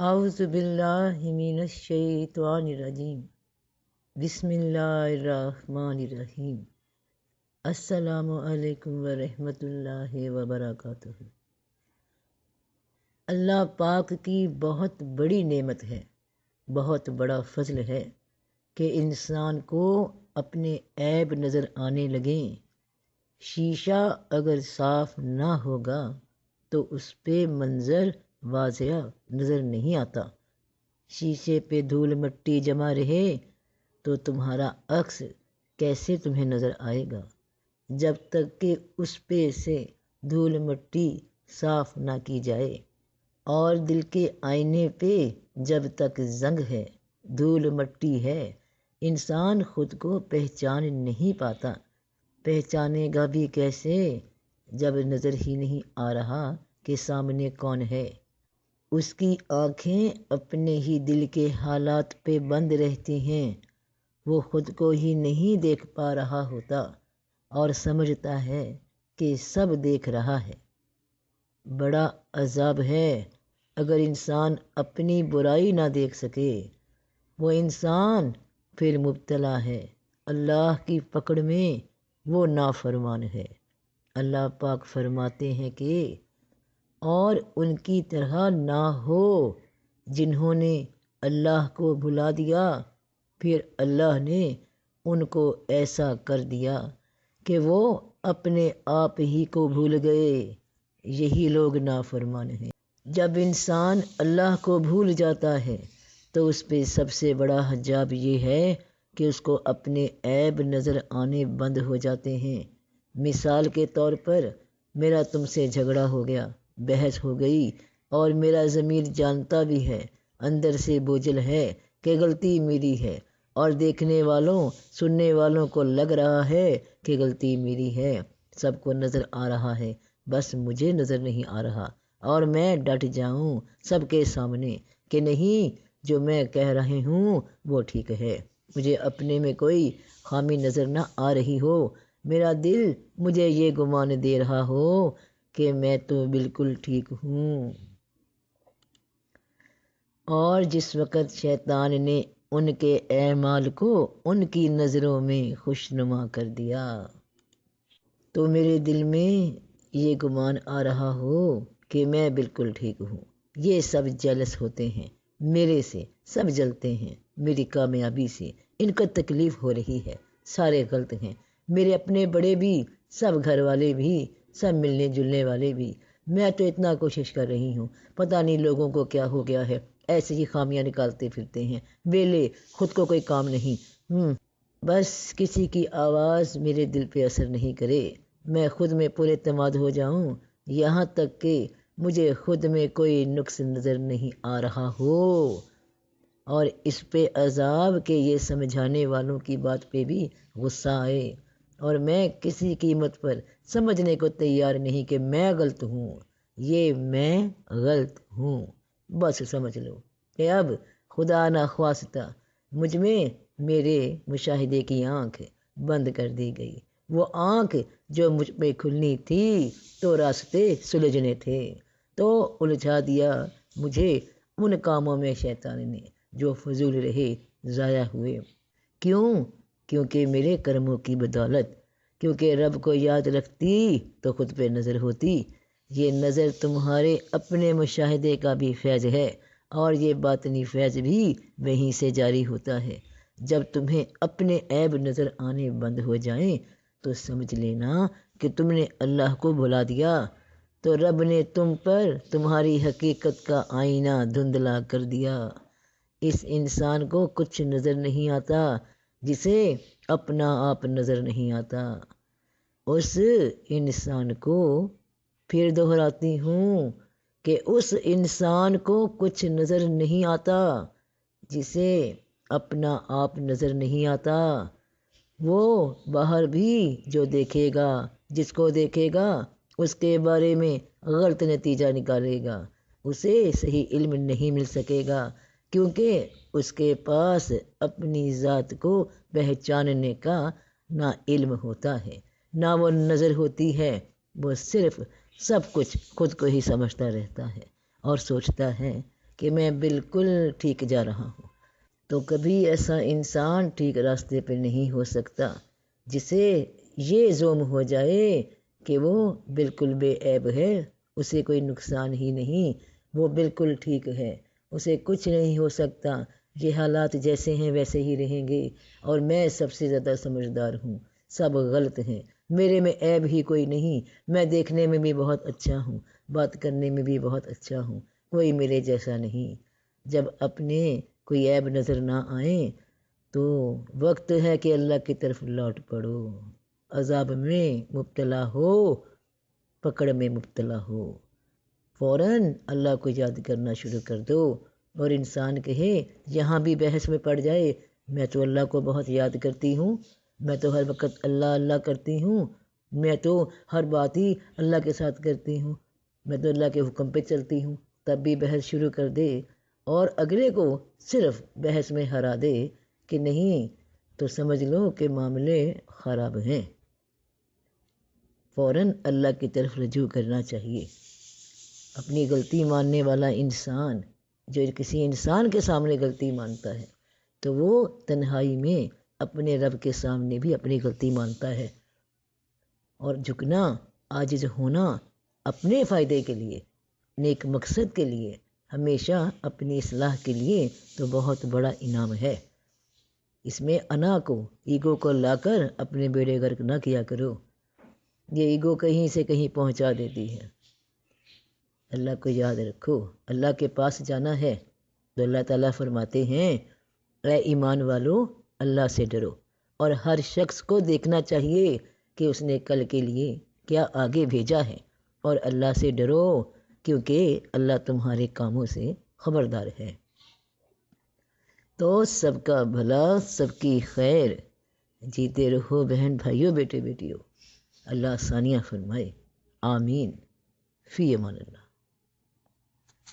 اعوذ باللہ من الشیطان الرجیم بسم اللہ الرحمن الرحیم السلام علیکم ورحمۃ اللہ وبرکاتہ۔ اللہ پاک کی بہت بڑی نعمت ہے، بہت بڑا فضل ہے کہ انسان کو اپنے عیب نظر آنے لگیں۔ شیشہ اگر صاف نہ ہوگا تو اس پہ منظر واضح نظر نہیں آتا۔ شیشے پہ دھول مٹی جمع رہے تو تمہارا عکس کیسے تمہیں نظر آئے گا؟ جب تک کہ اس پہ سے دھول مٹی صاف نہ کی جائے۔ اور دل کے آئینے پہ جب تک زنگ ہے، دھول مٹی ہے، انسان خود کو پہچان نہیں پاتا۔ پہچانے گا بھی کیسے جب نظر ہی نہیں آ رہا کہ سامنے کون ہے؟ اس کی آنکھیں اپنے ہی دل کے حالات پہ بند رہتی ہیں، وہ خود کو ہی نہیں دیکھ پا رہا ہوتا اور سمجھتا ہے کہ سب دیکھ رہا ہے۔ بڑا عذاب ہے اگر انسان اپنی برائی نہ دیکھ سکے، وہ انسان پھر مبتلا ہے اللہ کی پکڑ میں، وہ نافرمان ہے۔ اللہ پاک فرماتے ہیں کہ اور ان کی طرح نہ ہو جنہوں نے اللہ کو بھلا دیا، پھر اللہ نے ان کو ایسا کر دیا کہ وہ اپنے آپ ہی کو بھول گئے، یہی لوگ نافرمان ہیں۔ جب انسان اللہ کو بھول جاتا ہے تو اس پہ سب سے بڑا حجاب یہ ہے کہ اس کو اپنے عیب نظر آنے بند ہو جاتے ہیں۔ مثال کے طور پر میرا تم سے جھگڑا ہو گیا، بحث ہو گئی، اور میرا ضمیر جانتا بھی ہے، اندر سے بوجھل ہے کہ غلطی میری ہے، اور دیکھنے والوں سننے والوں کو لگ رہا ہے کہ غلطی میری ہے، سب کو نظر آ رہا ہے، بس مجھے نظر نہیں آ رہا، اور میں ڈٹ جاؤں سب کے سامنے کہ نہیں، جو میں کہہ رہی ہوں وہ ٹھیک ہے، مجھے اپنے میں کوئی خامی نظر نہ آ رہی ہو، میرا دل مجھے یہ گمان دے رہا ہو کہ میں تو بالکل ٹھیک ہوں۔ اور جس وقت شیطان نے ان کے اعمال کو ان کی نظروں میں خوشنما کر دیا تو میرے دل میں یہ گمان آ رہا ہو کہ میں بالکل ٹھیک ہوں، یہ سب جیلس ہوتے ہیں میرے سے، سب جلتے ہیں میری کامیابی سے، ان کو تکلیف ہو رہی ہے، سارے غلط ہیں، میرے اپنے بڑے بھی، سب گھر والے بھی، سب ملنے جلنے والے بھی، میں تو اتنا کوشش کر رہی ہوں، پتہ نہیں لوگوں کو کیا ہو گیا ہے، ایسے ہی خامیاں نکالتے پھرتے ہیں، ویلے، خود کو کوئی کام نہیں۔ بس کسی کی آواز میرے دل پہ اثر نہیں کرے، میں خود میں پر اعتماد ہو جاؤں، یہاں تک کہ مجھے خود میں کوئی نقص نظر نہیں آ رہا ہو، اور اس پہ عذاب کہ یہ سمجھانے والوں کی بات پہ بھی غصہ آئے، اور میں کسی قیمت پر سمجھنے کو تیار نہیں کہ میں غلط ہوں، یہ میں غلط ہوں، بس سمجھ لو کہ اب خدا نخواستہ مجھ میں میرے مشاہدے کی آنکھ بند کر دی گئی، وہ آنکھ جو مجھ پہ کھلنی تھی تو راستے سلجھنے تھے، تو الجھا دیا مجھے ان کاموں میں شیطان نے جو فضول رہے، ضائع ہوئے۔ کیونکہ میرے کرموں کی بدولت، کیونکہ رب کو یاد رکھتی تو خود پہ نظر ہوتی، یہ نظر تمہارے اپنے مشاہدے کا بھی فیض ہے، اور یہ باطنی فیض بھی وہیں سے جاری ہوتا ہے۔ جب تمہیں اپنے عیب نظر آنے بند ہو جائیں تو سمجھ لینا کہ تم نے اللہ کو بھلا دیا، تو رب نے تم پر تمہاری حقیقت کا آئینہ دھندلا کر دیا۔ اس انسان کو کچھ نظر نہیں آتا جسے اپنا آپ نظر نہیں آتا، اس انسان کو، پھر دہراتی ہوں کہ اس انسان کو کچھ نظر نہیں آتا جسے اپنا آپ نظر نہیں آتا، وہ باہر بھی جو دیکھے گا، جس کو دیکھے گا اس کے بارے میں غلط نتیجہ نکالے گا، اسے صحیح علم نہیں مل سکے گا، کیونکہ اس کے پاس اپنی ذات کو پہچاننے کا نہ علم ہوتا ہے، نہ وہ نظر ہوتی ہے، وہ صرف سب کچھ خود کو ہی سمجھتا رہتا ہے اور سوچتا ہے کہ میں بالکل ٹھیک جا رہا ہوں، تو کبھی ایسا انسان ٹھیک راستے پہ نہیں ہو سکتا جسے یہ زوم ہو جائے کہ وہ بالکل بے عیب ہے، اسے کوئی نقصان ہی نہیں، وہ بالکل ٹھیک ہے، اسے کچھ نہیں ہو سکتا، یہ حالات جیسے ہیں ویسے ہی رہیں گے، اور میں سب سے زیادہ سمجھدار ہوں، سب غلط ہیں، میرے میں عیب ہی کوئی نہیں، میں دیکھنے میں بھی بہت اچھا ہوں، بات کرنے میں بھی بہت اچھا ہوں، کوئی میرے جیسا نہیں۔ جب اپنے کوئی عیب نظر نہ آئیں تو وقت ہے کہ اللہ کی طرف لوٹ پڑو، عذاب میں مبتلا ہو، پکڑ میں مبتلا ہو، فوراً اللہ کو یاد کرنا شروع کر دو، اور انسان کہے یہاں بھی بحث میں پڑ جائے میں تو اللہ کو بہت یاد کرتی ہوں، میں تو ہر وقت اللہ اللہ کرتی ہوں، میں تو ہر بات ہی اللہ کے ساتھ کرتی ہوں، میں تو اللہ کے حکم پہ چلتی ہوں، تب بھی بحث شروع کر دے اور اگلے کو صرف بحث میں ہرا دے کہ نہیں، تو سمجھ لو کہ معاملے خراب ہیں۔ فوراً اللہ کی طرف رجوع کرنا چاہیے۔ اپنی غلطی ماننے والا انسان جو کسی انسان کے سامنے غلطی مانتا ہے تو وہ تنہائی میں اپنے رب کے سامنے بھی اپنی غلطی مانتا ہے، اور جھکنا، عاجز ہونا اپنے فائدے کے لیے، نیک مقصد کے لیے، ہمیشہ اپنی اصلاح کے لیے تو بہت بڑا انعام ہے۔ اس میں انا کو، ایگو کو لا کر اپنے بیڑے غرق نہ کیا کرو، یہ ایگو کہیں سے کہیں پہنچا دیتی ہے۔ اللہ کو یاد رکھو، اللہ کے پاس جانا ہے تو اللہ تعالیٰ فرماتے ہیں اے ایمان والو اللہ سے ڈرو، اور ہر شخص کو دیکھنا چاہیے کہ اس نے کل کے لیے کیا آگے بھیجا ہے، اور اللہ سے ڈرو کیونکہ اللہ تمہارے کاموں سے خبردار ہے۔ تو سب کا بھلا، سب کی خیر، جیتے رہو بہن بھائیوں، بیٹے بیٹیوں، اللہ آسانیاں فرمائے، آمین، فی امان اللہ۔